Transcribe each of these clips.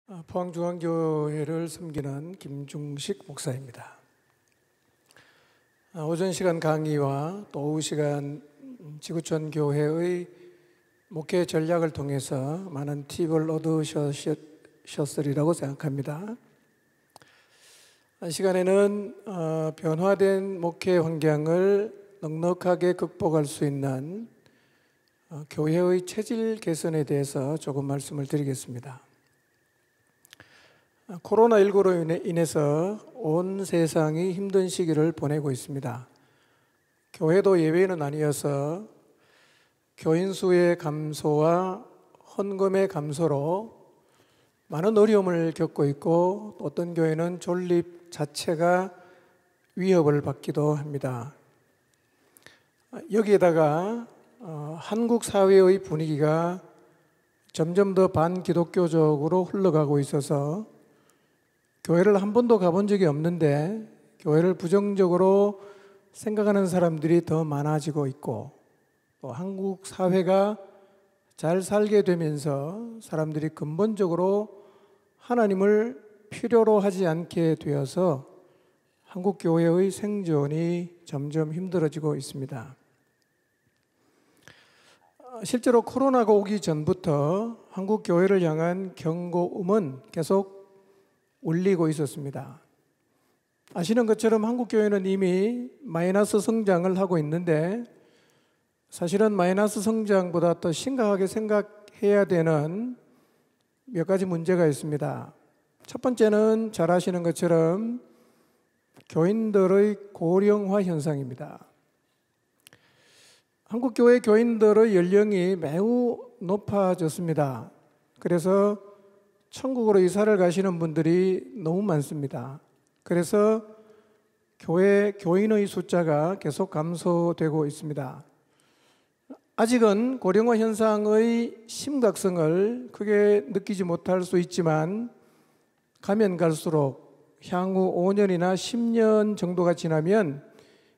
포항중앙교회를 섬기는 김중식 목사입니다. 오전 시간 강의와 또 오후 시간 지구촌 교회의 목회 전략을 통해서 많은 팁을 얻으셨으리라고 생각합니다. 이 시간에는 변화된 목회 환경을 넉넉하게 극복할 수 있는 교회의 체질 개선에 대해서 조금 말씀을 드리겠습니다. 코로나19로 인해서 온 세상이 힘든 시기를 보내고 있습니다. 교회도 예외는 아니어서 교인 수의 감소와 헌금의 감소로 많은 어려움을 겪고 있고, 어떤 교회는 존립 자체가 위협을 받기도 합니다. 여기에다가 한국 사회의 분위기가 점점 더 반기독교적으로 흘러가고 있어서 교회를 한 번도 가본 적이 없는데 교회를 부정적으로 생각하는 사람들이 더 많아지고 있고, 또 한국 사회가 잘 살게 되면서 사람들이 근본적으로 하나님을 필요로 하지 않게 되어서 한국 교회의 생존이 점점 힘들어지고 있습니다. 실제로 코로나가 오기 전부터 한국 교회를 향한 경고음은 계속 울리고 있었습니다. 아시는 것처럼 한국 교회는 이미 마이너스 성장을 하고 있는데, 사실은 마이너스 성장보다 더 심각하게 생각해야 되는 몇 가지 문제가 있습니다. 첫 번째는 잘 아시는 것처럼 교인들의 고령화 현상입니다. 한국 교회 교인들의 연령이 매우 높아졌습니다. 그래서 천국으로 이사를 가시는 분들이 너무 많습니다. 그래서 교회 교인의 숫자가 계속 감소되고 있습니다. 아직은 고령화 현상의 심각성을 크게 느끼지 못할 수 있지만, 가면 갈수록 향후 5년이나 10년 정도가 지나면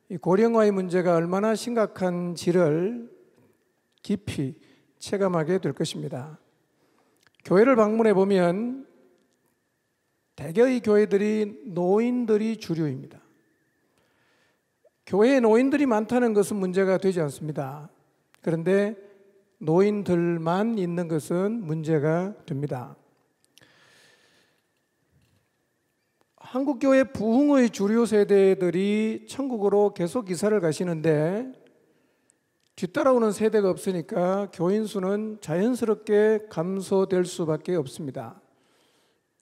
이 고령화의 문제가 얼마나 심각한지를 깊이 체감하게 될 것입니다. 교회를 방문해 보면 대개의 교회들이 노인들이 주류입니다. 교회에 노인들이 많다는 것은 문제가 되지 않습니다. 그런데 노인들만 있는 것은 문제가 됩니다. 한국 교회 부흥의 주류 세대들이 천국으로 계속 이사를 가시는데 뒤따라오는 세대가 없으니까 교인 수는 자연스럽게 감소될 수밖에 없습니다.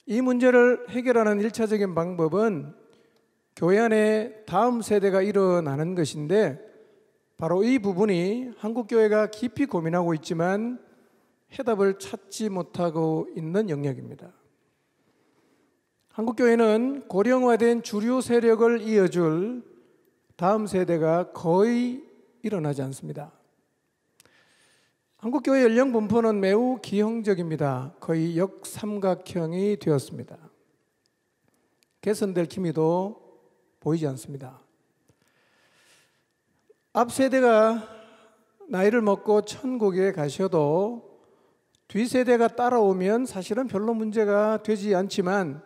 이 문제를 해결하는 1차적인 방법은 교회 안에 다음 세대가 일어나는 것인데, 바로 이 부분이 한국 교회가 깊이 고민하고 있지만 해답을 찾지 못하고 있는 영역입니다. 한국 교회는 고령화된 주류 세력을 이어줄 다음 세대가 거의 일어나지 않습니다. 한국 교회 연령 분포는 매우 기형적입니다. 거의 역삼각형이 되었습니다. 개선될 기미도 보이지 않습니다. 앞 세대가 나이를 먹고 천국에 가셔도 뒷세대가 따라오면 사실은 별로 문제가 되지 않지만,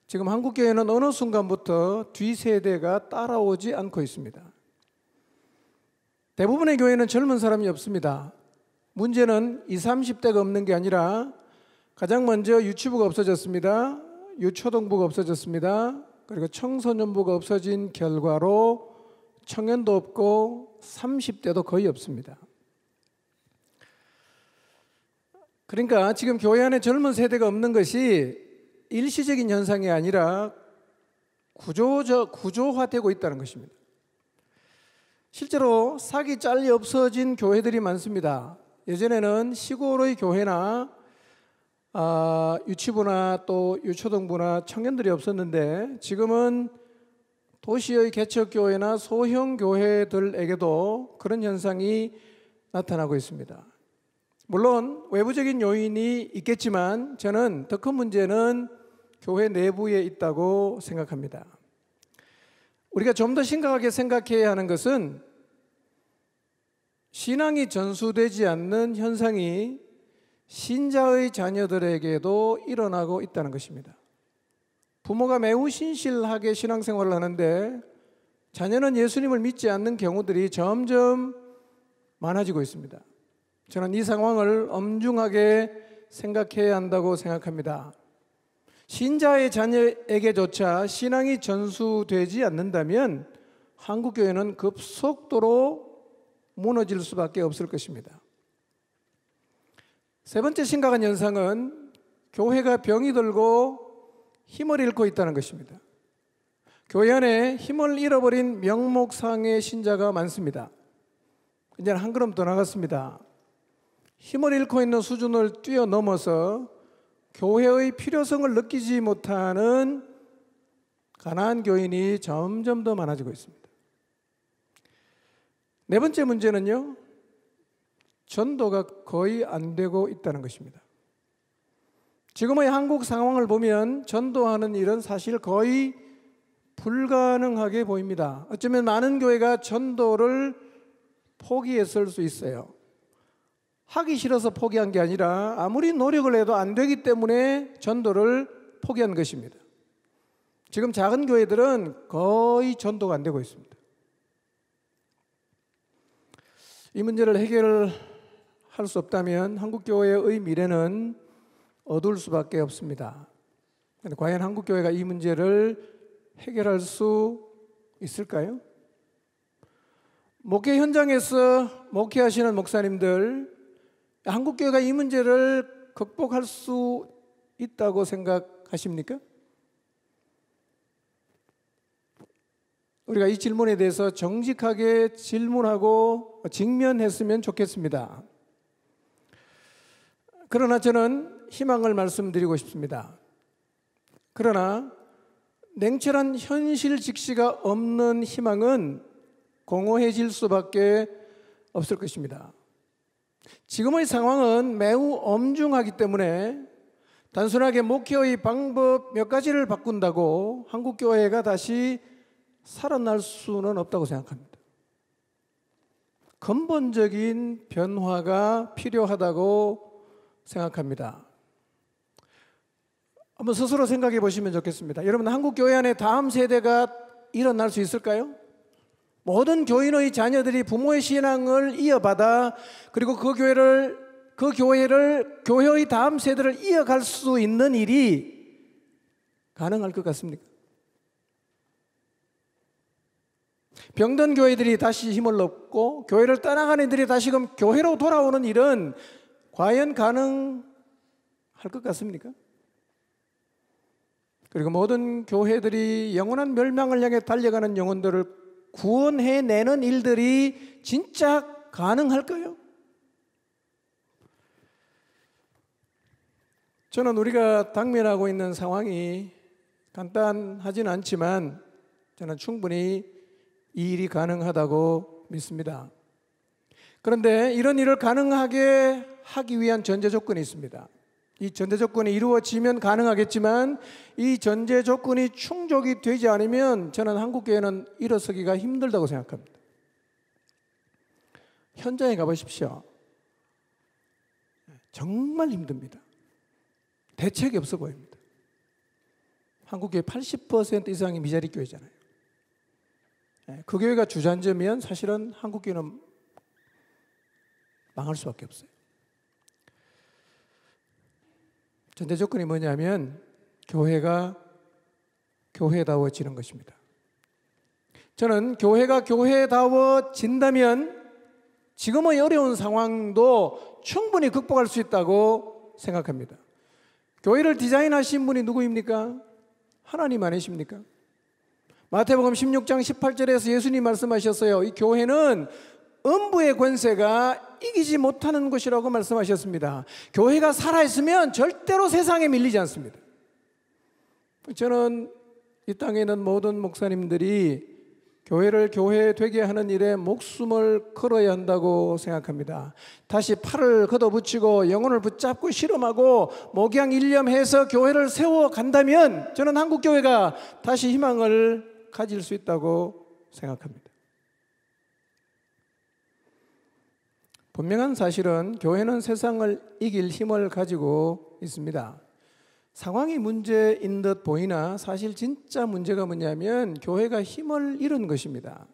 지금 한국 교회는 어느 순간부터 뒷세대가 따라오지 않고 있습니다. 대부분의 교회는 젊은 사람이 없습니다. 문제는 20, 30대가 없는 게 아니라 가장 먼저 유치부가 없어졌습니다. 유초등부가 없어졌습니다. 그리고 청소년부가 없어진 결과로 청년도 없고 30대도 거의 없습니다. 그러니까 지금 교회 안에 젊은 세대가 없는 것이 일시적인 현상이 아니라 구조화되고 있다는 것입니다. 실제로 삭이 잘리 없어진 교회들이 많습니다. 예전에는 시골의 교회나 유치부나 또 유초등부나 청년들이 없었는데, 지금은 도시의 개척교회나 소형 교회들에게도 그런 현상이 나타나고 있습니다. 물론 외부적인 요인이 있겠지만 저는 더 큰 문제는 교회 내부에 있다고 생각합니다. 우리가 좀 더 심각하게 생각해야 하는 것은 신앙이 전수되지 않는 현상이 신자의 자녀들에게도 일어나고 있다는 것입니다. 부모가 매우 신실하게 신앙생활을 하는데 자녀는 예수님을 믿지 않는 경우들이 점점 많아지고 있습니다. 저는 이 상황을 엄중하게 생각해야 한다고 생각합니다. 신자의 자녀에게조차 신앙이 전수되지 않는다면 한국교회는 급속도로 무너질 수밖에 없을 것입니다. 세 번째 심각한 현상은 교회가 병이 들고 힘을 잃고 있다는 것입니다. 교회 안에 힘을 잃어버린 명목상의 신자가 많습니다. 이제는 한 걸음 더 나갔습니다. 힘을 잃고 있는 수준을 뛰어넘어서 교회의 필요성을 느끼지 못하는 가난한 교인이 점점 더 많아지고 있습니다. 네 번째 문제는요, 전도가 거의 안 되고 있다는 것입니다. 지금의 한국 상황을 보면 전도하는 일은 사실 거의 불가능하게 보입니다. 어쩌면 많은 교회가 전도를 포기했을 수 있어요. 하기 싫어서 포기한 게 아니라 아무리 노력을 해도 안 되기 때문에 전도를 포기한 것입니다. 지금 작은 교회들은 거의 전도가 안 되고 있습니다. 이 문제를 해결할 수 없다면 한국교회의 미래는 어두울 수밖에 없습니다. 그런데 과연 한국교회가 이 문제를 해결할 수 있을까요? 목회 현장에서 목회하시는 목사님들, 한국교회가 이 문제를 극복할 수 있다고 생각하십니까? 우리가 이 질문에 대해서 정직하게 질문하고 직면했으면 좋겠습니다. 그러나 저는 희망을 말씀드리고 싶습니다. 그러나 냉철한 현실 직시가 없는 희망은 공허해질 수밖에 없을 것입니다. 지금의 상황은 매우 엄중하기 때문에 단순하게 목회의 방법 몇 가지를 바꾼다고 한국교회가 다시 살아날 수는 없다고 생각합니다. 근본적인 변화가 필요하다고 생각합니다. 한번 스스로 생각해 보시면 좋겠습니다. 여러분, 한국교회 안에 다음 세대가 일어날 수 있을까요? 모든 교인의 자녀들이 부모의 신앙을 이어받아 그리고 그 교회의 다음 세대를 이어갈 수 있는 일이 가능할 것 같습니까? 병든 교회들이 다시 힘을 얻고 교회를 떠나가는 이들이 다시금 교회로 돌아오는 일은 과연 가능할 것 같습니까? 그리고 모든 교회들이 영원한 멸망을 향해 달려가는 영혼들을 구원해내는 일들이 진짜 가능할까요? 저는 우리가 당면하고 있는 상황이 간단하지는 않지만 저는 충분히 이 일이 가능하다고 믿습니다. 그런데 이런 일을 가능하게 하기 위한 전제 조건이 있습니다. 이 전제 조건이 이루어지면 가능하겠지만 이 전제 조건이 충족이 되지 않으면 저는 한국교회는 일어서기가 힘들다고 생각합니다. 현장에 가보십시오. 정말 힘듭니다. 대책이 없어 보입니다. 한국교회 80% 이상이 미자리 교회잖아요. 그 교회가 주저앉으면 사실은 한국교회는 망할 수밖에 없어요. 전제 조건이 뭐냐면 교회가 교회다워지는 것입니다. 저는 교회가 교회다워진다면 지금의 어려운 상황도 충분히 극복할 수 있다고 생각합니다. 교회를 디자인하신 분이 누구입니까? 하나님 아니십니까? 마태복음 16장 18절에서 예수님 말씀하셨어요. 이 교회는 음부의 권세가 이기지 못하는 것이라고 말씀하셨습니다. 교회가 살아있으면 절대로 세상에 밀리지 않습니다. 저는 이 땅에 있는 모든 목사님들이 교회를 교회 되게 하는 일에 목숨을 걸어야 한다고 생각합니다. 다시 팔을 걷어붙이고 영혼을 붙잡고 실험하고 목양 일념해서 교회를 세워간다면 저는 한국교회가 다시 희망을 가질 수 있다고 생각합니다. 분명한 사실은 교회는 세상을 이길 힘을 가지고 있습니다. 상황이 문제인 듯 보이나 사실 진짜 문제가 뭐냐면 교회가 힘을 잃은 것입니다.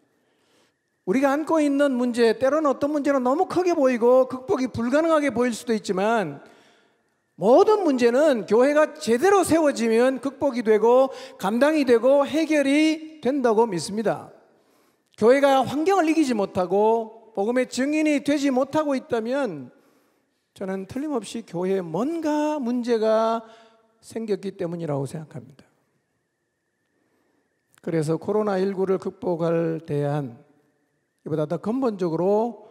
우리가 안고 있는 문제, 때로는 어떤 문제는 너무 크게 보이고 극복이 불가능하게 보일 수도 있지만 모든 문제는 교회가 제대로 세워지면 극복이 되고 감당이 되고 해결이 된다고 믿습니다. 교회가 환경을 이기지 못하고 복음의 증인이 되지 못하고 있다면 저는 틀림없이 교회에 뭔가 문제가 생겼기 때문이라고 생각합니다. 그래서 코로나19를 극복할 대안, 이보다 더 근본적으로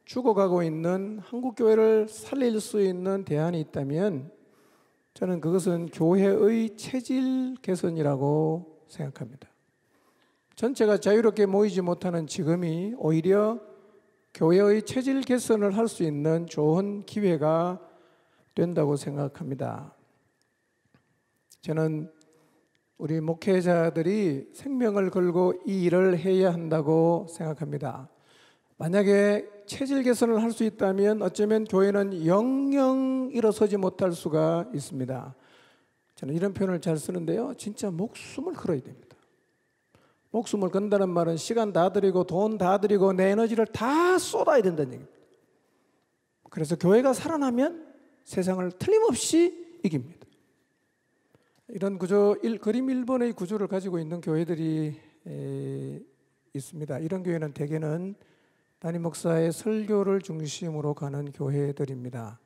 죽어가고 있는 한국교회를 살릴 수 있는 대안이 있다면 저는 그것은 교회의 체질 개선이라고 생각합니다. 전체가 자유롭게 모이지 못하는 지금이 오히려 교회의 체질 개선을 할 수 있는 좋은 기회가 된다고 생각합니다. 저는 우리 목회자들이 생명을 걸고 이 일을 해야 한다고 생각합니다. 만약에 체질 개선을 할 수 있다면 어쩌면 교회는 영영 일어서지 못할 수가 있습니다. 저는 이런 표현을 잘 쓰는데요, 진짜 목숨을 걸어야 됩니다. 목숨을 건다는 말은 시간 다 들이고 돈 다 들이고 내 에너지를 다 쏟아야 된다는 얘기입니다. 그래서 교회가 살아나면 세상을 틀림없이 이깁니다. 이런 구조, 그림 1번의 구조를 가지고 있는 교회들이 있습니다. 이런 교회는 대개는 담임 목사의 설교를 중심으로 가는 교회들입니다.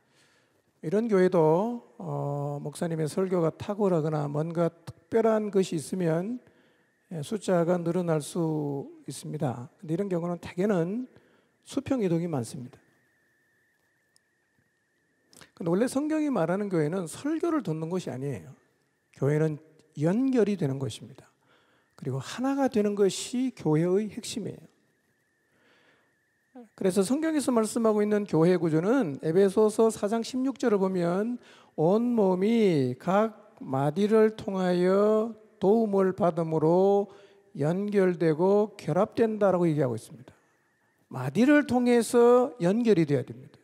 이런 교회도 목사님의 설교가 탁월하거나 뭔가 특별한 것이 있으면 숫자가 늘어날 수 있습니다. 근데 이런 경우는 대개는 수평 이동이 많습니다. 근데 원래 성경이 말하는 교회는 설교를 듣는 것이 아니에요. 교회는 연결이 되는 것입니다. 그리고 하나가 되는 것이 교회의 핵심이에요. 그래서 성경에서 말씀하고 있는 교회 구조는 에베소서 4장 16절을 보면 온몸이 각 마디를 통하여 도움을 받음으로 연결되고 결합된다라고 얘기하고 있습니다. 마디를 통해서 연결이 되어야 됩니다.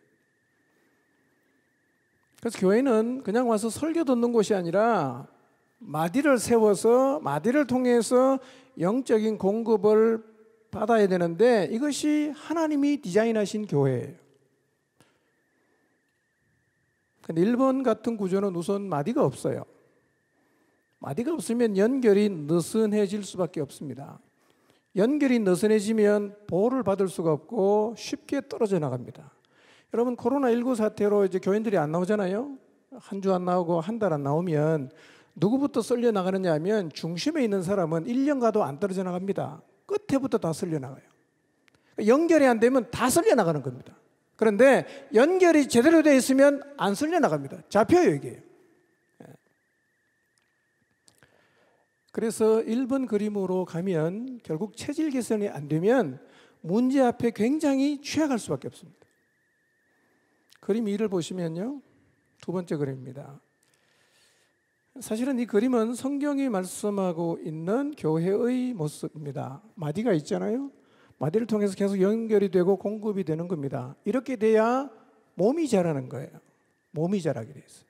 그래서 교회는 그냥 와서 설교 듣는 곳이 아니라 마디를 세워서 마디를 통해서 영적인 공급을 받아야 되는데 이것이 하나님이 디자인하신 교회예요. 근데 일본 같은 구조는 우선 마디가 없어요. 마디가 없으면 연결이 느슨해질 수밖에 없습니다. 연결이 느슨해지면 보호를 받을 수가 없고 쉽게 떨어져 나갑니다. 여러분, 코로나19 사태로 이제 교인들이 안 나오잖아요. 한 주 안 나오고 한 달 안 나오면 누구부터 썰려 나가느냐 하면 중심에 있는 사람은 1년 가도 안 떨어져 나갑니다. 끝에부터 다 썰려 나가요. 연결이 안 되면 다 썰려 나가는 겁니다. 그런데 연결이 제대로 되어 있으면 안 썰려 나갑니다. 잡혀요, 이게. 그래서 1번 그림으로 가면 결국 체질 개선이 안 되면 문제 앞에 굉장히 취약할 수밖에 없습니다. 그림 2를 보시면요, 두 번째 그림입니다. 사실은 이 그림은 성경이 말씀하고 있는 교회의 모습입니다. 마디가 있잖아요. 마디를 통해서 계속 연결이 되고 공급이 되는 겁니다. 이렇게 돼야 몸이 자라는 거예요. 몸이 자라게 돼 있어요.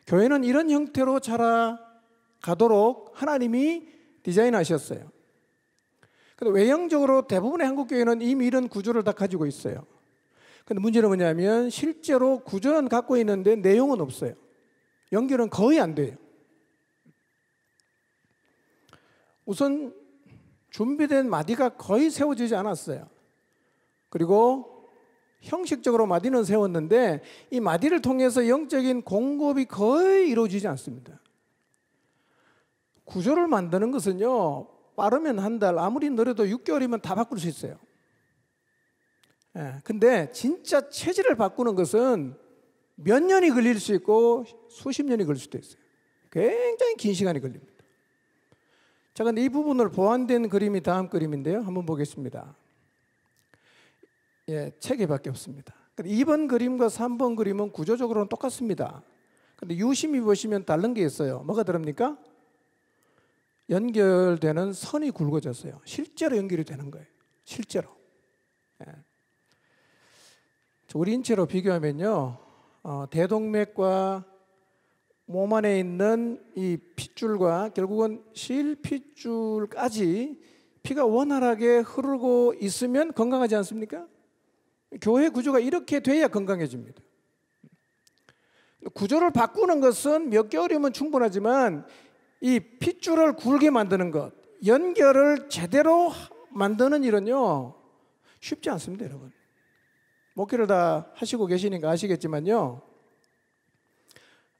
교회는 이런 형태로 자라가도록 하나님이 디자인하셨어요. 근데 외형적으로 대부분의 한국 교회는 이미 이런 구조를 다 가지고 있어요. 근데 문제는 뭐냐면 실제로 구조는 갖고 있는데 내용은 없어요. 연결은 거의 안 돼요. 우선 준비된 마디가 거의 세워지지 않았어요. 그리고 형식적으로 마디는 세웠는데 이 마디를 통해서 영적인 공급이 거의 이루어지지 않습니다. 구조를 만드는 것은요, 빠르면 한 달, 아무리 느려도 6개월이면 다 바꿀 수 있어요. 근데 진짜 체질을 바꾸는 것은 몇 년이 걸릴 수 있고 수십 년이 걸릴 수도 있어요. 굉장히 긴 시간이 걸립니다. 자, 근데 이 부분을 보완된 그림이 다음 그림인데요. 한번 보겠습니다. 책에밖에 없습니다. 2번 그림과 3번 그림은 구조적으로는 똑같습니다. 근데 유심히 보시면 다른 게 있어요. 뭐가 다릅니까? 연결되는 선이 굵어졌어요. 실제로 연결이 되는 거예요. 실제로. 우리 인체로 비교하면요, 대동맥과 몸 안에 있는 이 핏줄과 결국은 실핏줄까지 피가 원활하게 흐르고 있으면 건강하지 않습니까? 교회 구조가 이렇게 돼야 건강해집니다. 구조를 바꾸는 것은 몇 개월이면 충분하지만 이 핏줄을 굵게 만드는 것, 연결을 제대로 만드는 일은요 쉽지 않습니다. 목회를 다 하시고 계시니까 아시겠지만요,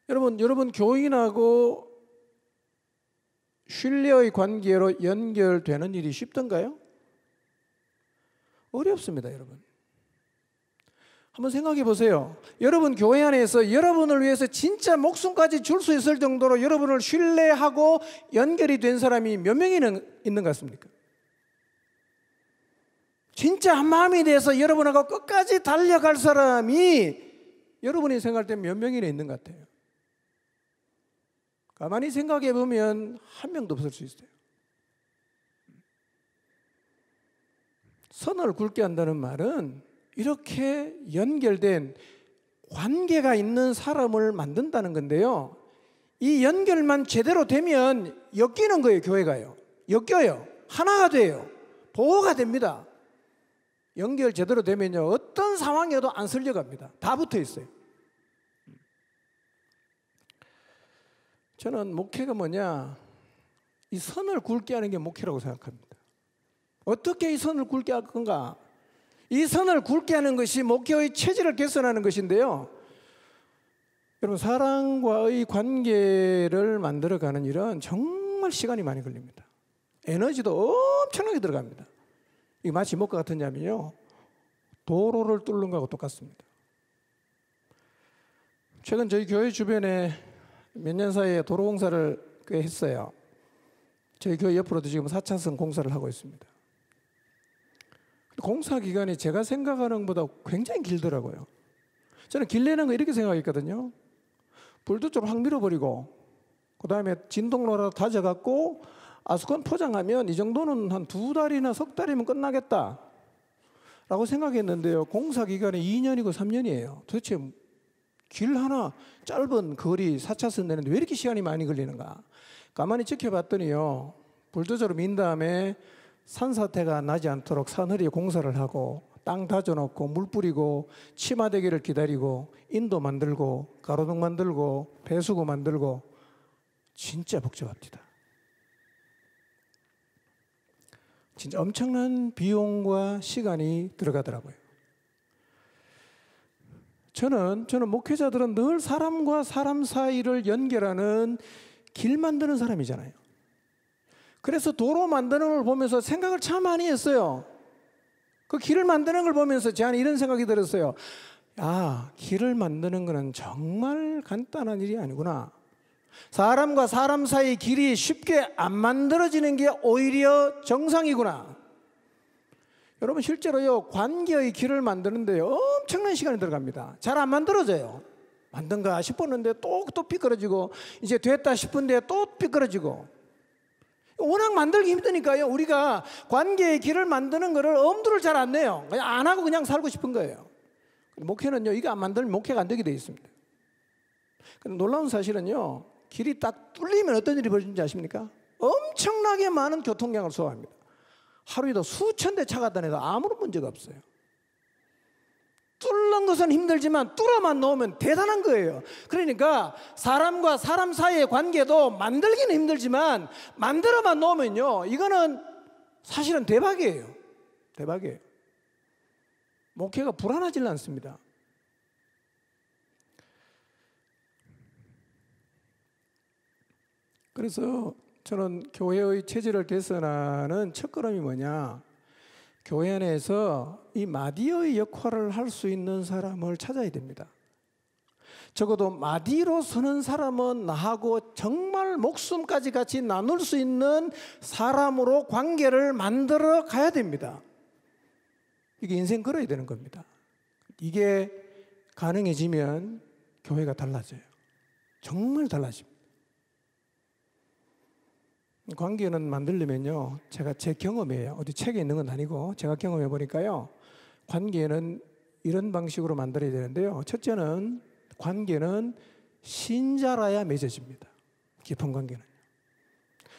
여러분 교인하고 신뢰의 관계로 연결되는 일이 쉽던가요? 어렵습니다. 여러분 한번 생각해 보세요. 여러분 교회 안에서 여러분을 위해서 진짜 목숨까지 줄 수 있을 정도로 여러분을 신뢰하고 연결이 된 사람이 몇 명이나 있는 것 같습니까? 진짜 한 마음이 돼서 여러분하고 끝까지 달려갈 사람이 여러분이 생각할 때 몇 명이나 있는 것 같아요. 가만히 생각해 보면 한 명도 없을 수 있어요. 선을 굵게 한다는 말은 이렇게 연결된 관계가 있는 사람을 만든다는 건데요, 이 연결만 제대로 되면 엮이는 거예요. 교회가요, 엮여요. 하나가 돼요. 보호가 됩니다. 연결 제대로 되면요 어떤 상황에도 안 쓸려갑니다. 다 붙어 있어요. 저는 목회가 뭐냐, 이 선을 굵게 하는 게 목회라고 생각합니다. 어떻게 이 선을 굵게 할 건가? 이 선을 굵게 하는 것이 목회의 체질을 개선하는 것인데요, 여러분 사랑과의 관계를 만들어가는 일은 정말 시간이 많이 걸립니다. 에너지도 엄청나게 들어갑니다. 이게 마치 뭐가 같으냐면요, 도로를 뚫는 거하고 똑같습니다. 최근 저희 교회 주변에 몇 년 사이에 도로 공사를 꽤 했어요. 저희 교회 옆으로도 지금 4차선 공사를 하고 있습니다. 공사 기간이 제가 생각하는 것보다 굉장히 길더라고요. 저는 길내는 거 이렇게 생각했거든요. 불도 좀 확 밀어버리고 그 다음에 진동로라도 다져갖고 아스콘 포장하면 이 정도는 한 2달이나 석 달이면 끝나겠다 라고 생각했는데요, 공사 기간이 2년이고 3년이에요. 도대체 길 하나 짧은 거리 4차선 내는데 왜 이렇게 시간이 많이 걸리는가? 가만히 지켜봤더니요, 불도저로 민 다음에 산사태가 나지 않도록 사너리에 공사를 하고 땅 다져놓고 물 뿌리고 치마대기를 기다리고 인도 만들고 가로등 만들고 배수구 만들고 진짜 복잡합니다. 진짜 엄청난 비용과 시간이 들어가더라고요. 저는 목회자들은 늘 사람과 사람 사이를 연결하는 길 만드는 사람이잖아요. 그래서 도로 만드는 걸 보면서 생각을 참 많이 했어요. 그 길을 만드는 걸 보면서 저는 이런 생각이 들었어요. 길을 만드는 거는 정말 간단한 일이 아니구나. 사람과 사람 사이 길이 쉽게 안 만들어지는 게 오히려 정상이구나. 여러분 실제로요, 관계의 길을 만드는데요 엄청난 시간이 들어갑니다. 잘 안 만들어져요. 만든가 싶었는데 또 삐뚤어지고, 이제 됐다 싶은데 또 삐뚤어지고. 워낙 만들기 힘드니까요, 우리가 관계의 길을 만드는 거를 엄두를 잘 안 내요. 그냥 안 하고 그냥 살고 싶은 거예요. 목회는요, 이거 안 만들면 목회가 안 되게 돼 있습니다. 근데 놀라운 사실은요, 길이 딱 뚫리면 어떤 일이 벌어지는지 아십니까? 엄청나게 많은 교통량을 소화합니다. 하루에도 수천 대 차가 다녀도 아무런 문제가 없어요. 뚫는 것은 힘들지만 뚫어만 놓으면 대단한 거예요. 그러니까 사람과 사람 사이의 관계도 만들기는 힘들지만 만들어만 놓으면요, 이거는 사실은 대박이에요. 대박이에요. 목회가 불안하지는 않습니다. 그래서 저는 교회의 체질을 개선하는 첫걸음이 뭐냐, 교회 안에서 이 마디의 역할을 할 수 있는 사람을 찾아야 됩니다. 적어도 마디로 서는 사람은 나하고 정말 목숨까지 같이 나눌 수 있는 사람으로 관계를 만들어 가야 됩니다. 이게 인생 걸어야 되는 겁니다. 이게 가능해지면 교회가 달라져요. 정말 달라집니다. 관계는 만들려면요, 제가 제 경험이에요. 어디 책에 있는 건 아니고 제가 경험해 보니까요, 관계는 이런 방식으로 만들어야 되는데요. 첫째는 관계는 신자라야 맺어집니다. 깊은 관계는.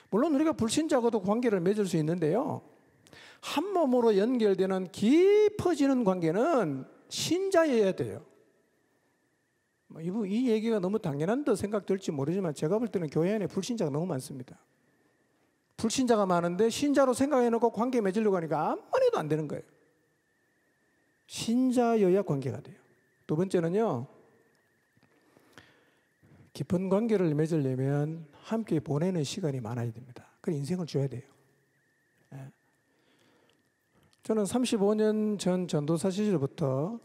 물론 우리가 불신자하고도 관계를 맺을 수 있는데요. 한 몸으로 연결되는 깊어지는 관계는 신자여야 돼요. 이 얘기가 너무 당연한 듯 생각될지 모르지만 제가 볼 때는 교회 안에 불신자가 너무 많습니다. 불신자가 많은데 신자로 생각해놓고 관계 맺으려고 하니까 아무리 해도 안 되는 거예요. 신자여야 관계가 돼요. 두 번째는요. 깊은 관계를 맺으려면 함께 보내는 시간이 많아야 됩니다. 그 인생을 줘야 돼요. 저는 35년 전 전도사 시절부터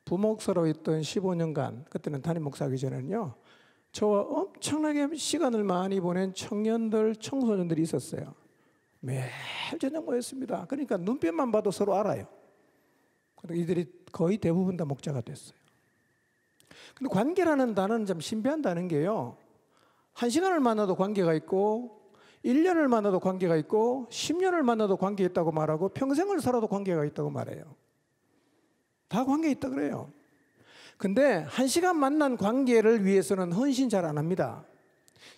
부목사로 있던 15년간, 그때는 담임 목사하기 전에는요, 저와 엄청나게 시간을 많이 보낸 청년들, 청소년들이 있었어요. 매일 저녁 모였습니다. 그러니까 눈빛만 봐도 서로 알아요. 이들이 거의 대부분 다 목자가 됐어요. 근데 관계라는 단어는 좀 신비한 게요. 1시간을 만나도 관계가 있고 1년을 만나도 관계가 있고 10년을 만나도 관계가 있다고 말하고 평생을 살아도 관계가 있다고 말해요. 다 관계 있다 그래요. 근데 1시간 만난 관계를 위해서는 헌신 잘 안 합니다.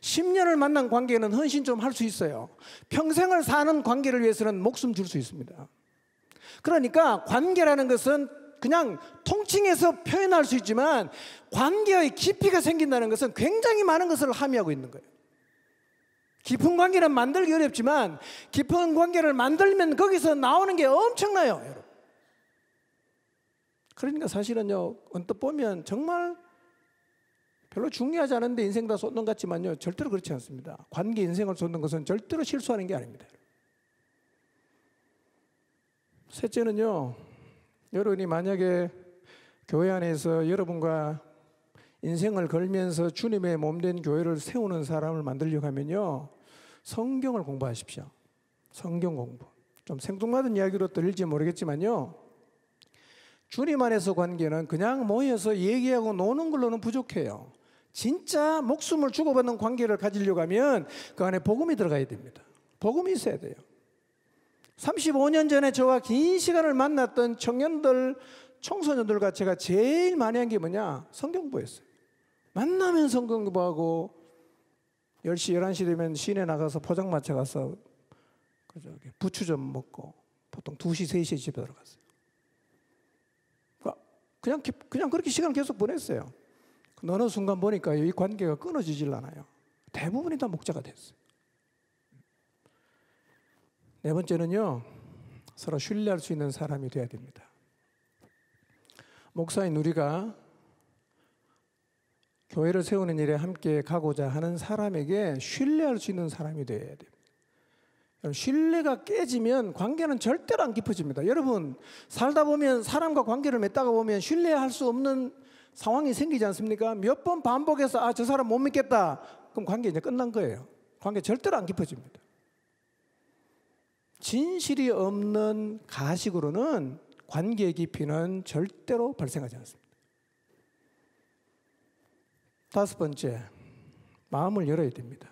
10년을 만난 관계는 헌신 좀 할 수 있어요. 평생을 사는 관계를 위해서는 목숨 줄 수 있습니다. 그러니까 관계라는 것은 그냥 통칭해서 표현할 수 있지만 관계의 깊이가 생긴다는 것은 굉장히 많은 것을 함의하고 있는 거예요. 깊은 관계는 만들기 어렵지만 깊은 관계를 만들면 거기서 나오는 게 엄청나요, 여러분. 그러니까 사실은요, 언뜻 보면 정말 별로 중요하지 않은데 인생 다 쏟는 것 같지만요, 절대로 그렇지 않습니다. 관계 인생을 쏟는 것은 절대로 실수하는 게 아닙니다. 셋째는요, 여러분이 만약에 교회 안에서 여러분과 인생을 걸면서 주님의 몸된 교회를 세우는 사람을 만들려고 하면요, 성경을 공부하십시오. 성경 공부. 좀 생뚱맞은 이야기로 들릴지 모르겠지만요, 주님 안에서 관계는 그냥 모여서 얘기하고 노는 걸로는 부족해요. 진짜 목숨을 주고받는 관계를 가지려고 하면 그 안에 복음이 들어가야 됩니다. 복음이 있어야 돼요. 35년 전에 저와 긴 시간을 만났던 청년들, 청소년들과 제가 제일 많이 한 게 뭐냐? 성경 공부였어요. 만나면 성경 공부하고 10시, 11시 되면 시내 나가서 포장마차 가서 부추 좀 먹고 보통 2시, 3시에 집에 들어갔어요. 그냥 그렇게 시간 계속 보냈어요. 어느 순간 보니까 이 관계가 끊어지질 않아요. 대부분이 다 목자가 됐어요. 네 번째는요, 서로 신뢰할 수 있는 사람이 돼야 됩니다. 목사인 우리가 교회를 세우는 일에 함께 가고자 하는 사람에게 신뢰할 수 있는 사람이 돼야 됩니다. 신뢰가 깨지면 관계는 절대로 안 깊어집니다. 여러분, 살다 보면 사람과 관계를 맺다가 보면 신뢰할 수 없는 상황이 생기지 않습니까? 몇 번 반복해서 저 사람 못 믿겠다. 그럼 관계 이제 끝난 거예요. 관계 절대로 안 깊어집니다. 진실이 없는 가식으로는 관계의 깊이는 절대로 발생하지 않습니다. 다섯 번째, 마음을 열어야 됩니다.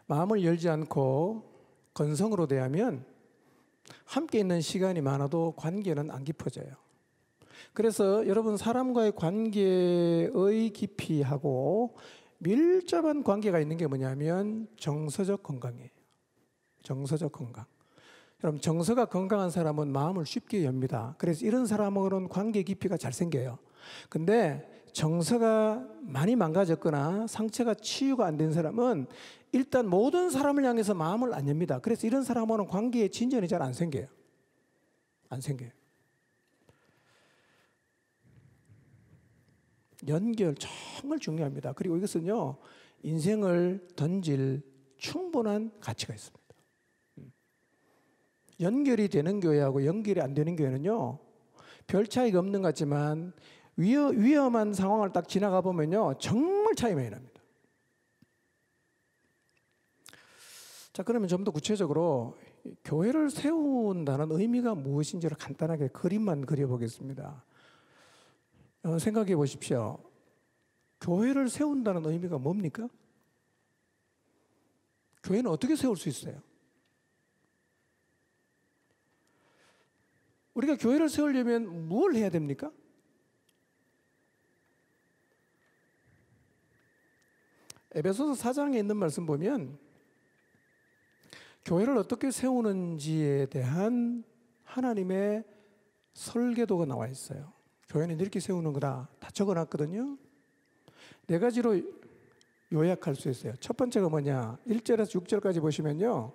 마음을 열지 않고 건성으로 대하면 함께 있는 시간이 많아도 관계는 안 깊어져요. 그래서 여러분, 사람과의 관계의 깊이하고 밀접한 관계가 있는 게 뭐냐면 정서적 건강이에요. 정서적 건강. 여러분, 정서가 건강한 사람은 마음을 쉽게 엽니다. 그래서 이런 사람하고는 관계 깊이가 잘 생겨요. 근데 정서가 많이 망가졌거나 상처가 치유가 안 된 사람은 일단 모든 사람을 향해서 마음을 안 엽니다. 그래서 이런 사람하고는 관계의 진전이 잘 안 생겨요. 안 생겨요. 연결 정말 중요합니다. 그리고 이것은요, 인생을 던질 충분한 가치가 있습니다. 연결이 되는 교회하고 연결이 안 되는 교회는요, 별 차이가 없는 것 같지만 위험한 상황을 딱 지나가 보면요, 정말 차이 많이 납니다. 자, 그러면 좀 더 구체적으로 교회를 세운다는 의미가 무엇인지를 간단하게 그림만 그려보겠습니다. 생각해 보십시오. 교회를 세운다는 의미가 뭡니까? 교회는 어떻게 세울 수 있어요? 우리가 교회를 세우려면 뭘 해야 됩니까? 에베소서 4장에 있는 말씀 보면 교회를 어떻게 세우는지에 대한 하나님의 설계도가 나와 있어요. 교회는 이렇게 세우는 거다. 다 적어놨거든요. 네 가지로 요약할 수 있어요. 첫 번째가 뭐냐? 1절에서 6절까지 보시면요.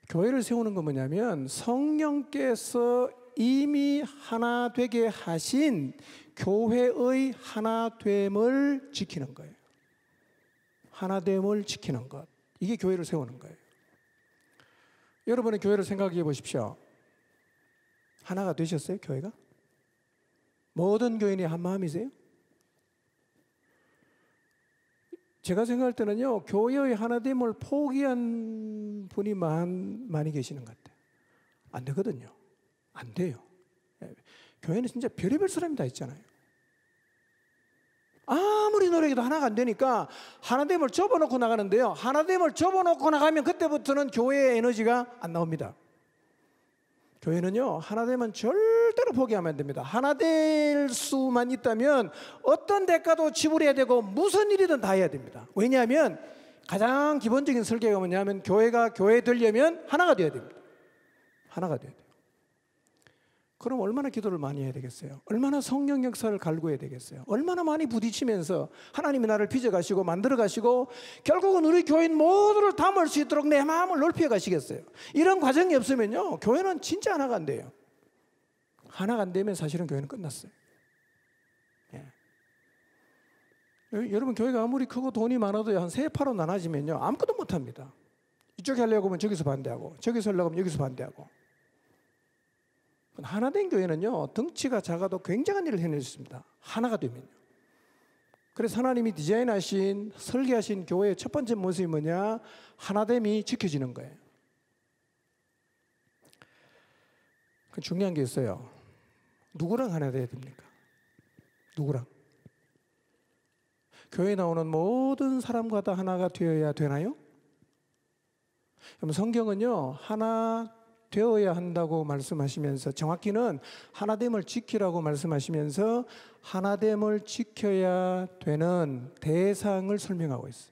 교회를 세우는 건 뭐냐면 성령께서 이미 하나 되게 하신 교회의 하나됨을 지키는 거예요. 하나됨을 지키는 것. 이게 교회를 세우는 거예요. 여러분의 교회를 생각해 보십시오. 하나가 되셨어요, 교회가? 모든 교인이 한 마음이세요? 제가 생각할 때는요, 교회의 하나됨을 포기한 분이 많이 계시는 것 같아요. 안 되거든요. 안 돼요. 교회는 진짜 별의별 사람이 다 있잖아요. 아무리 노력해도 하나가 안 되니까 하나됨을 접어놓고 나가는데요. 하나됨을 접어놓고 나가면 그때부터는 교회의 에너지가 안 나옵니다. 교회는요, 하나됨은 절대로 포기하면 안 됩니다. 하나 될 수만 있다면 어떤 대가도 지불해야 되고 무슨 일이든 다 해야 됩니다. 왜냐하면 가장 기본적인 설계가 뭐냐면 교회가 교회 되려면 하나가 되어야 됩니다. 하나가 되어야 돼요. 그럼 얼마나 기도를 많이 해야 되겠어요? 얼마나 성령 역사를 갈구해야 되겠어요? 얼마나 많이 부딪히면서 하나님이 나를 빚어가시고 만들어가시고 결국은 우리 교인 모두를 담을 수 있도록 내 마음을 넓혀 가시겠어요? 이런 과정이 없으면요, 교회는 진짜 하나가 안 돼요. 하나가 안 되면 사실은 교회는 끝났어요. 예. 여러분, 교회가 아무리 크고 돈이 많아도 한 세 파로 나눠지면요, 아무것도 못합니다. 이쪽에 하려고 하면 저기서 반대하고, 저기서 하려고 하면 여기서 반대하고. 하나된 교회는요, 덩치가 작아도 굉장한 일을 해낼 수 있습니다. 하나가 되면요. 그래서 하나님이 디자인하신, 설계하신 교회의 첫 번째 모습이 뭐냐? 하나됨이 지켜지는 거예요. 중요한 게 있어요. 누구랑 하나 돼야 됩니까? 누구랑? 교회에 나오는 모든 사람과 다 하나가 되어야 되나요? 그럼 성경은요, 하나 되어야 한다고 말씀하시면서, 정확히는 하나됨을 지키라고 말씀하시면서 하나됨을 지켜야 되는 대상을 설명하고 있어요.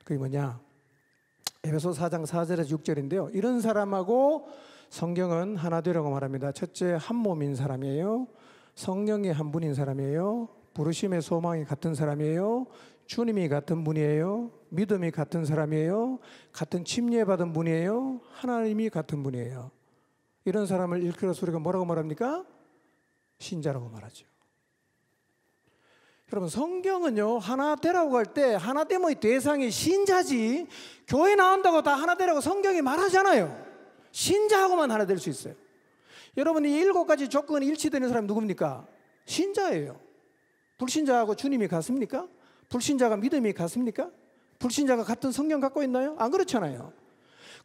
그게 뭐냐? 에베소 4장 4절에서 6절인데요. 이런 사람하고 성경은 하나 되라고 말합니다. 첫째, 한 몸인 사람이에요. 성령이 한 분인 사람이에요. 부르심의 소망이 같은 사람이에요. 주님이 같은 분이에요. 믿음이 같은 사람이에요. 같은 침례받은 분이에요. 하나님이 같은 분이에요. 이런 사람을 일컬어서 우리가 뭐라고 말합니까? 신자라고 말하죠. 여러분, 성경은요, 하나 되라고 할 때 하나됨의 대상이 신자지, 교회 나온다고 다 하나 되라고 성경이 말하잖아요. 신자하고만 하나 될 수 있어요. 여러분, 이 7가지 조건이 일치되는 사람이 누굽니까? 신자예요. 불신자하고 주님이 같습니까? 불신자가 믿음이 같습니까? 불신자가 같은 성경 갖고 있나요? 안 그렇잖아요.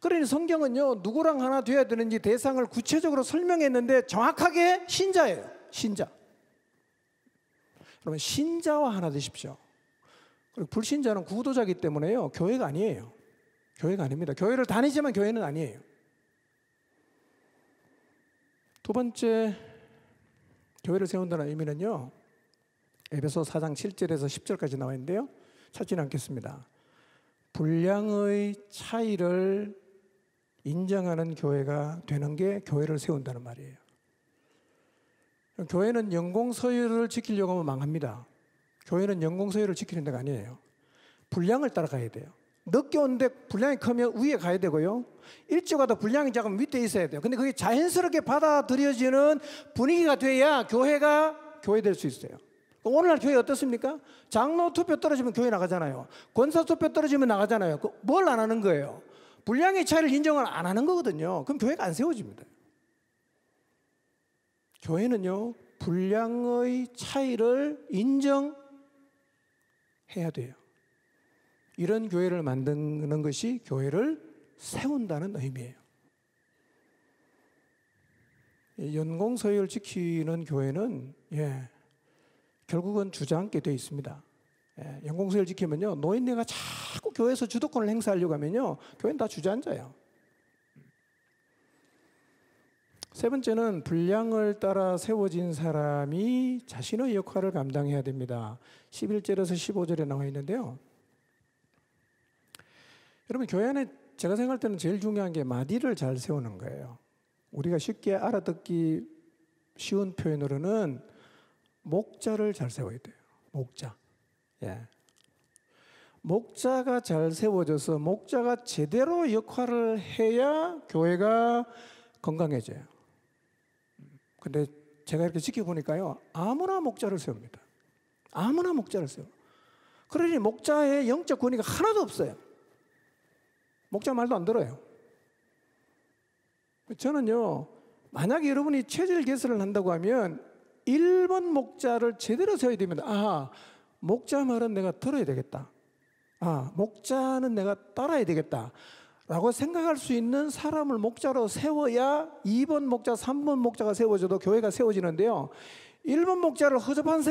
그러니 성경은요, 누구랑 하나 되어야 되는지 대상을 구체적으로 설명했는데 정확하게 신자예요. 신자. 그러면 신자와 하나 되십시오. 그리고 불신자는 구도자이기 때문에요, 교회가 아니에요. 교회가 아닙니다. 교회를 다니지만 교회는 아니에요. 두 번째, 교회를 세운다는 의미는요, 에베소 4장 7절에서 10절까지 나와 있는데요, 찾지는 않겠습니다. 분량의 차이를 인정하는 교회가 되는 게 교회를 세운다는 말이에요. 교회는 연공서열을 지키려고 하면 망합니다. 교회는 연공서열을 지키는 데가 아니에요. 분량을 따라가야 돼요. 늦게 오는데 분량이 크면 위에 가야 되고요, 일찍 와도 분량이 작으면 밑에 있어야 돼요. 근데 그게 자연스럽게 받아들여지는 분위기가 돼야 교회가 교회 될 수 있어요. 오늘날 교회 어떻습니까? 장로 투표 떨어지면 교회 나가잖아요. 권사 투표 떨어지면 나가잖아요. 뭘 안 하는 거예요? 분량의 차이를 인정을 안 하는 거거든요. 그럼 교회가 안 세워집니다. 교회는요, 분량의 차이를 인정해야 돼요. 이런 교회를 만드는 것이 교회를 세운다는 의미예요. 연공서열 지키는 교회는 결국은 주저앉게 되어 있습니다. 연공서열 지키면요, 노인네가 자꾸 교회에서 주도권을 행사하려고 하면요, 교회는 다 주저앉아요. 세 번째는 분량을 따라 세워진 사람이 자신의 역할을 감당해야 됩니다. 11절에서 15절에 나와 있는데요. 여러분, 교회 안에 제가 생각할 때는 제일 중요한 게 마디를 잘 세우는 거예요. 우리가 쉽게 알아듣기 쉬운 표현으로는 목자를 잘 세워야 돼요. 목자. 예. 목자가 잘 세워져서 목자가 제대로 역할을 해야 교회가 건강해져요. 근데 제가 이렇게 지켜보니까요, 아무나 목자를 세웁니다. 아무나 목자를 세워. 그러니 목자의 영적 권위가 하나도 없어요. 목자 말도 안 들어요. 저는요, 만약에 여러분이 체질 개설을 한다고 하면 1번 목자를 제대로 세워야 됩니다. 아, 목자 말은 내가 들어야 되겠다. 아, 목자는 내가 따라야 되겠다 라고 생각할 수 있는 사람을 목자로 세워야 2번 목자, 3번 목자가 세워져도 교회가 세워지는데요, 1번 목자를 허접한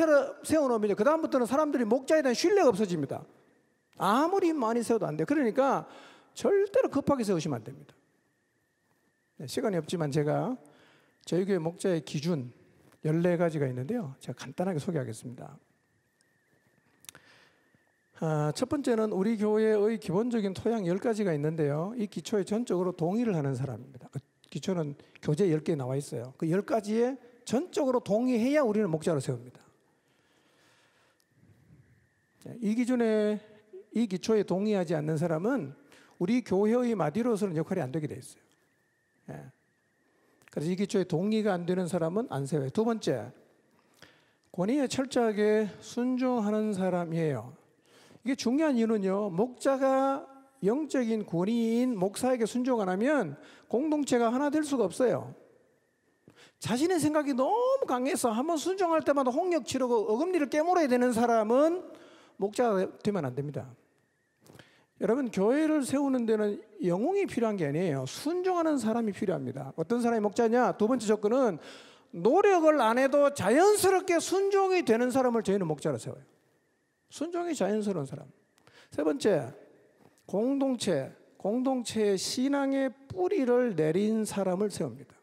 세워놓으면 그 다음부터는 사람들이 목자에 대한 신뢰가 없어집니다. 아무리 많이 세워도 안 돼요. 그러니까 절대로 급하게 세우시면 안 됩니다. 시간이 없지만 제가 저희 교회 목자의 기준 14가지가 있는데요, 제가 간단하게 소개하겠습니다. 첫 번째는 우리 교회의 기본적인 토양 10가지가 있는데요, 이 기초에 전적으로 동의를 하는 사람입니다. 그 기초는 교재 10개에 나와 있어요. 그 10가지에 전적으로 동의해야 우리는 목자로 세웁니다. 이 기준에, 이 기초에 동의하지 않는 사람은 우리 교회의 마디로서는 역할이 안 되게 돼 있어요. 그래서 이 기초에 동의가 안 되는 사람은 안 세워요. 두 번째, 권위에 철저하게 순종하는 사람이에요. 이게 중요한 이유는요, 목자가 영적인 권위인 목사에게 순종 안 하면 공동체가 하나 될 수가 없어요. 자신의 생각이 너무 강해서 한번 순종할 때마다 홍역 치르고 어금니를 깨물어야 되는 사람은 목자가 되면 안 됩니다. 여러분, 교회를 세우는 데는 영웅이 필요한 게 아니에요. 순종하는 사람이 필요합니다. 어떤 사람이 목자냐? 두 번째 조건은 노력을 안 해도 자연스럽게 순종이 되는 사람을 저희는 목자로 세워요. 순종이 자연스러운 사람. 세 번째, 공동체의 신앙의 뿌리를 내린 사람을 세웁니다.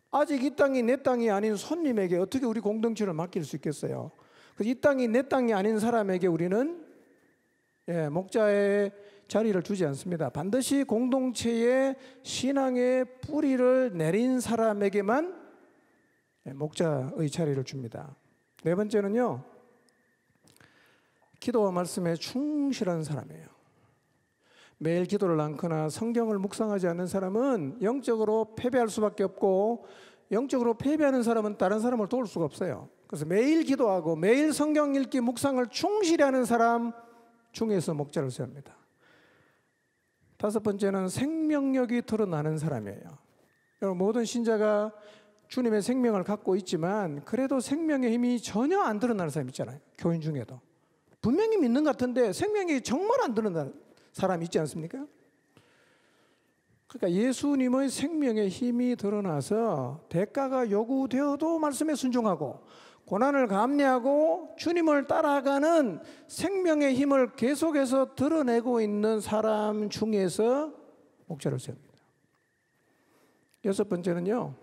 아직 이 땅이 내 땅이 아닌 손님에게 어떻게 우리 공동체를 맡길 수 있겠어요? 그래서 이 땅이 내 땅이 아닌 사람에게 우리는 목자의 자리를 주지 않습니다. 반드시 공동체의 신앙의 뿌리를 내린 사람에게만 목자의 자리를 줍니다. 네 번째는요, 기도와 말씀에 충실한 사람이에요. 매일 기도를 않거나 성경을 묵상하지 않는 사람은 영적으로 패배할 수밖에 없고, 영적으로 패배하는 사람은 다른 사람을 도울 수가 없어요. 그래서 매일 기도하고 매일 성경 읽기 묵상을 충실히 하는 사람 중에서 목자를 세웁니다. 다섯 번째는 생명력이 드러나는 사람이에요. 여러분, 모든 신자가 주님의 생명을 갖고 있지만 그래도 생명의 힘이 전혀 안 드러나는 사람 있잖아요. 교인 중에도 분명히 믿는 것 같은데 생명이 정말 안 드러나는 사람 있지 않습니까? 그러니까 예수님의 생명의 힘이 드러나서 대가가 요구되어도 말씀에 순종하고 고난을 감내하고 주님을 따라가는 생명의 힘을 계속해서 드러내고 있는 사람 중에서 목자를 세웁니다. 여섯 번째는요,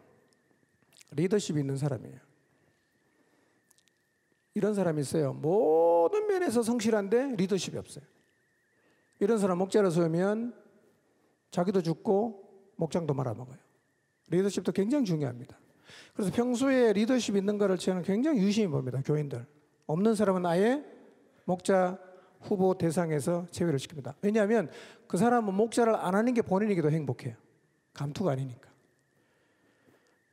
리더십이 있는 사람이에요. 이런 사람이 있어요. 모든 면에서 성실한데 리더십이 없어요. 이런 사람 목자로 세우면 자기도 죽고 목장도 말아먹어요. 리더십도 굉장히 중요합니다. 그래서 평소에 리더십 있는 거를 저는 굉장히 유심히 봅니다. 교인들 없는 사람은 아예 목자 후보 대상에서 제외를 시킵니다. 왜냐하면 그 사람은 목자를 안 하는 게 본인에게 더 행복해요. 감투가 아니니까.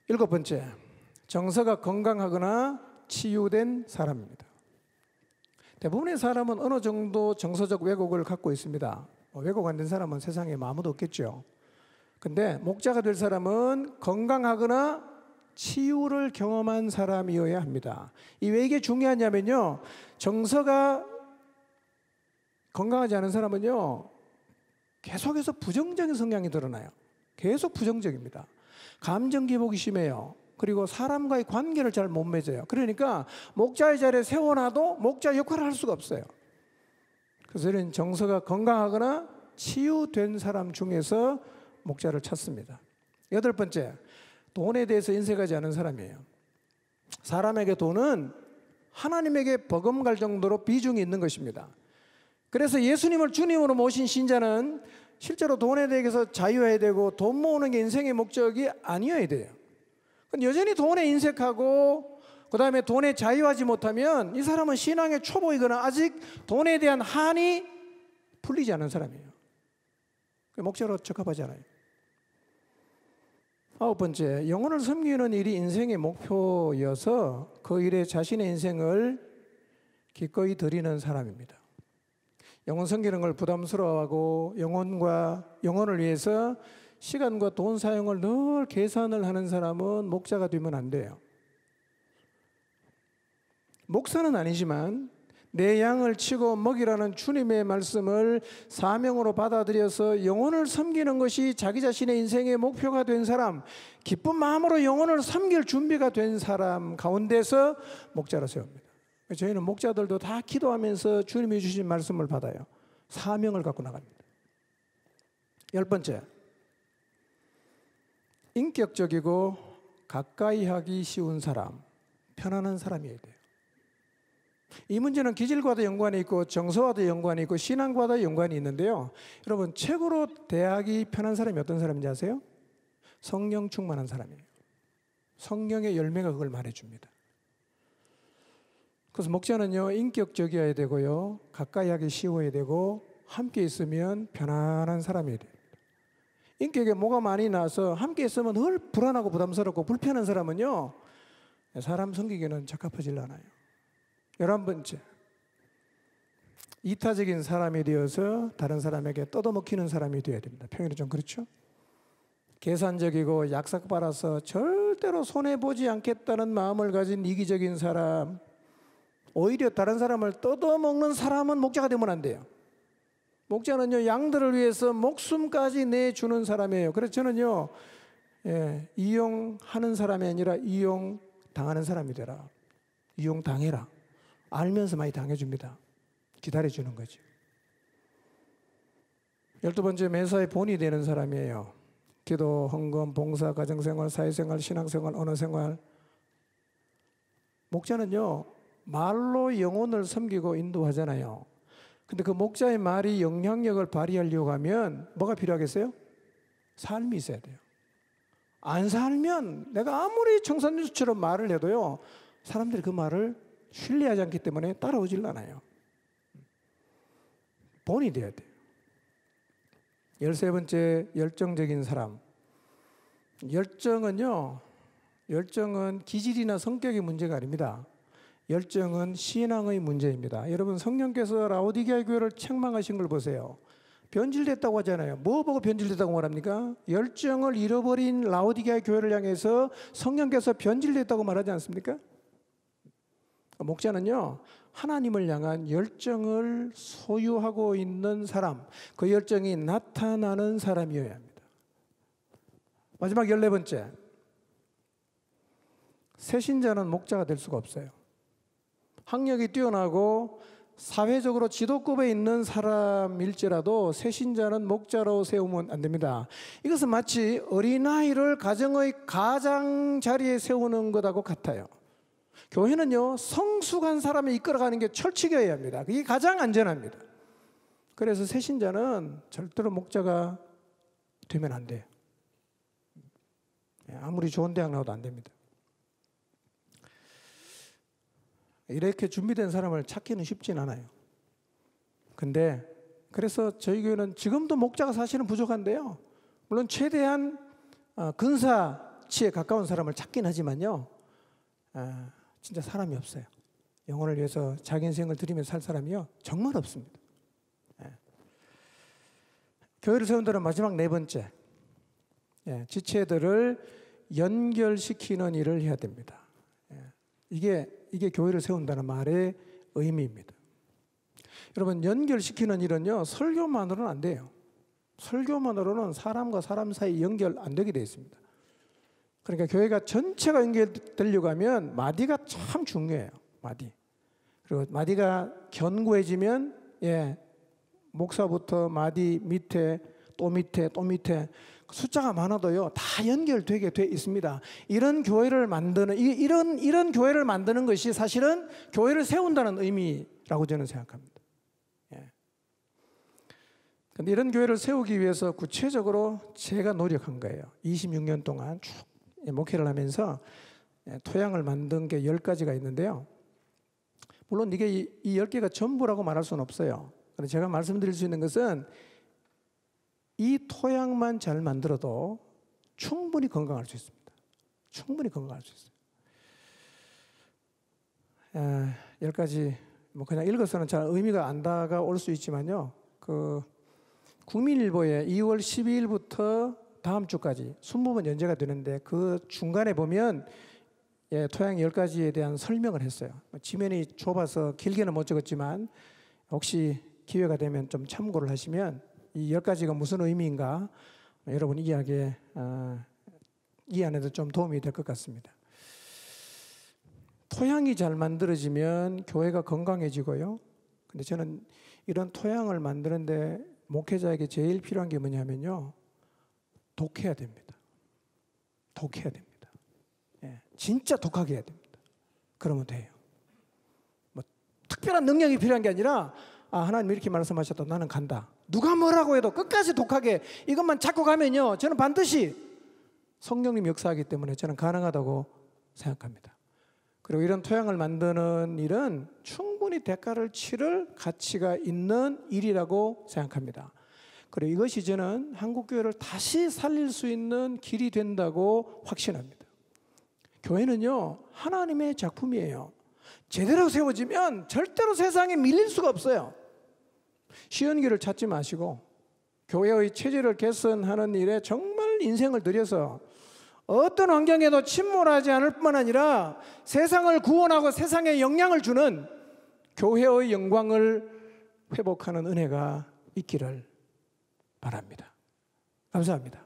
일곱 번째, 정서가 건강하거나 치유된 사람입니다. 대부분의 사람은 어느 정도 정서적 왜곡을 갖고 있습니다. 왜곡 안 된 사람은 세상에 아무도 없겠죠. 근데 목자가 될 사람은 건강하거나 치유를 경험한 사람이어야 합니다. 왜 이게 중요하냐면요, 정서가 건강하지 않은 사람은요 계속해서 부정적인 성향이 드러나요. 계속 부정적입니다. 감정 기복이 심해요. 그리고 사람과의 관계를 잘 못 맺어요. 그러니까 목자의 자리에 세워놔도 목자 역할을 할 수가 없어요. 그래서 저는 정서가 건강하거나 치유된 사람 중에서 목자를 찾습니다. 여덟 번째, 돈에 대해서 인색하지 않은 사람이에요. 사람에게 돈은 하나님에게 버금갈 정도로 비중이 있는 것입니다. 그래서 예수님을 주님으로 모신 신자는 실제로 돈에 대해서 자유해야 되고 돈 모으는 게 인생의 목적이 아니어야 돼요. 근데 여전히 돈에 인색하고 그 다음에 돈에 자유하지 못하면 이 사람은 신앙의 초보이거나 아직 돈에 대한 한이 풀리지 않은 사람이에요. 목자로 적합하지 않아요. 9번째, 영혼을 섬기는 일이 인생의 목표여서 그 일에 자신의 인생을 기꺼이 드리는 사람입니다. 영혼 섬기는 걸 부담스러워하고 영혼을 위해서 시간과 돈 사용을 늘 계산을 하는 사람은 목자가 되면 안 돼요. 목사는 아니지만 내 양을 치고 먹이라는 주님의 말씀을 사명으로 받아들여서 영혼을 섬기는 것이 자기 자신의 인생의 목표가 된 사람, 기쁜 마음으로 영혼을 섬길 준비가 된 사람 가운데서 목자로 세웁니다. 저희는 목자들도 다 기도하면서 주님이 주신 말씀을 받아요. 사명을 갖고 나갑니다. 10번째, 인격적이고 가까이 하기 쉬운 사람, 편안한 사람이어야 돼요. 이 문제는 기질과도 연관이 있고 정서와도 연관이 있고 신앙과도 연관이 있는데요. 여러분, 최고로 대하기 편한 사람이 어떤 사람인지 아세요? 성령 충만한 사람이에요. 성령의 열매가 그걸 말해줍니다. 그래서 목자는요, 인격적이어야 되고요, 가까이 하기 쉬워야 되고 함께 있으면 편안한 사람이어야 돼요. 인격에 뭐가 많이 나서 함께 있으면 늘 불안하고 부담스럽고 불편한 사람은요, 사람 섬기기는 적합하지 않아요. 11번째, 이타적인 사람이 되어서 다른 사람에게 뜯어먹히는 사람이 되어야 됩니다. 표현이 좀 그렇죠? 계산적이고 약삭빨아서 절대로 손해보지 않겠다는 마음을 가진 이기적인 사람, 오히려 다른 사람을 뜯어먹는 사람은 목자가 되면 안 돼요. 목자는요, 양들을 위해서 목숨까지 내주는 사람이에요. 그래서 저는요, 이용하는 사람이 아니라 이용당하는 사람이 되라. 이용당해라. 알면서 많이 당해줍니다. 기다려주는 거죠. 12번째, 매사에 본이 되는 사람이에요. 기도, 헌금, 봉사, 가정생활, 사회생활, 신앙생활, 언어생활. 목자는요, 말로 영혼을 섬기고 인도하잖아요. 근데 그 목자의 말이 영향력을 발휘하려고 하면 뭐가 필요하겠어요? 삶이 있어야 돼요. 안 살면 내가 아무리 청산유수처럼 말을 해도요, 사람들이 그 말을 신뢰하지 않기 때문에 따라오질 않아요. 본이 돼야 돼요. 13번째, 열정적인 사람. 열정은 기질이나 성격의 문제가 아닙니다. 열정은 신앙의 문제입니다. 여러분, 성령께서 라오디게아 교회를 책망하신 걸 보세요. 변질됐다고 하잖아요. 뭐 보고 변질됐다고 말합니까? 열정을 잃어버린 라오디게아 교회를 향해서 성령께서 변질됐다고 말하지 않습니까? 목자는요, 하나님을 향한 열정을 소유하고 있는 사람, 그 열정이 나타나는 사람이어야 합니다. 마지막 14번째, 새신자는 목자가 될 수가 없어요. 학력이 뛰어나고 사회적으로 지도급에 있는 사람일지라도 새신자는 목자로 세우면 안 됩니다. 이것은 마치 어린아이를 가정의 가장자리에 세우는 것하고 같아요. 교회는요, 성숙한 사람을 이끌어가는 게 철칙이어야 합니다. 그게 가장 안전합니다. 그래서 새신자는 절대로 목자가 되면 안 돼요. 아무리 좋은 대학 나와도 안 됩니다. 이렇게 준비된 사람을 찾기는 쉽진 않아요. 근데 그래서 저희 교회는 지금도 목자가 사실은 부족한데요, 물론 최대한 근사치에 가까운 사람을 찾긴 하지만요, 진짜 사람이 없어요. 영혼을 위해서 자기 인생을 드리면서 살 사람이요, 정말 없습니다. 교회를 세운다는 마지막 4번째, 지체들을 연결시키는 일을 해야 됩니다. 이게 교회를 세운다는 말의 의미입니다. 여러분, 연결시키는 일은요, 설교만으로는 안 돼요. 설교만으로는 사람과 사람 사이 연결 안 되게 되어 있습니다. 그러니까 교회가 전체가 연결되려고 하면 마디가 참 중요해요. 마디. 그리고 마디가 견고해지면 목사부터 마디 밑에 또 밑에 또 밑에, 숫자가 많아도요 다 연결되게 돼 있습니다. 이런 교회를 만드는 이런 교회를 만드는 것이 사실은 교회를 세운다는 의미라고 저는 생각합니다. 그런데 이런 교회를 세우기 위해서 구체적으로 제가 노력한 거예요. 26년 동안 쭉 목회를 하면서 토양을 만든 게 10가지가 있는데요. 물론 이게 이 10개가 전부라고 말할 수는 없어요. 그런데 제가 말씀드릴 수 있는 것은 이 토양만 잘 만들어도 충분히 건강할 수 있습니다. 충분히 건강할 수 있어요. 10가지 뭐 그냥 읽어서는 잘 의미가 안 다가올 수 있지만요. 국민일보에 2월 12일부터 다음 주까지 순부분 연재가 되는데 그 중간에 보면 토양 10가지에 대한 설명을 했어요. 지면이 좁아서 길게는 못 적었지만 혹시 기회가 되면 좀 참고를 하시면 이 10가지가 무슨 의미인가 여러분 이해하게 이해하는데 좀 도움이 될 것 같습니다. 토양이 잘 만들어지면 교회가 건강해지고요. 근데 저는 이런 토양을 만드는데 목회자에게 제일 필요한 게 뭐냐면요. 독해야 됩니다. 독해야 됩니다. 진짜 독하게 해야 됩니다. 그러면 돼요. 뭐 특별한 능력이 필요한 게 아니라 하나님 이렇게 말씀하셨다. 나는 간다. 누가 뭐라고 해도 끝까지 독하게 이것만 잡고 가면요. 저는 반드시 성령님 역사하기 때문에 저는 가능하다고 생각합니다. 그리고 이런 토양을 만드는 일은 충분히 대가를 치를 가치가 있는 일이라고 생각합니다. 그리고 이것이 저는 한국교회를 다시 살릴 수 있는 길이 된다고 확신합니다. 교회는요, 하나님의 작품이에요. 제대로 세워지면 절대로 세상에 밀릴 수가 없어요. 쉬운 길을 찾지 마시고 교회의 체질을 개선하는 일에 정말 인생을 들여서 어떤 환경에도 침몰하지 않을 뿐만 아니라 세상을 구원하고 세상에 영향을 주는 교회의 영광을 회복하는 은혜가 있기를 바랍니다. 감사합니다.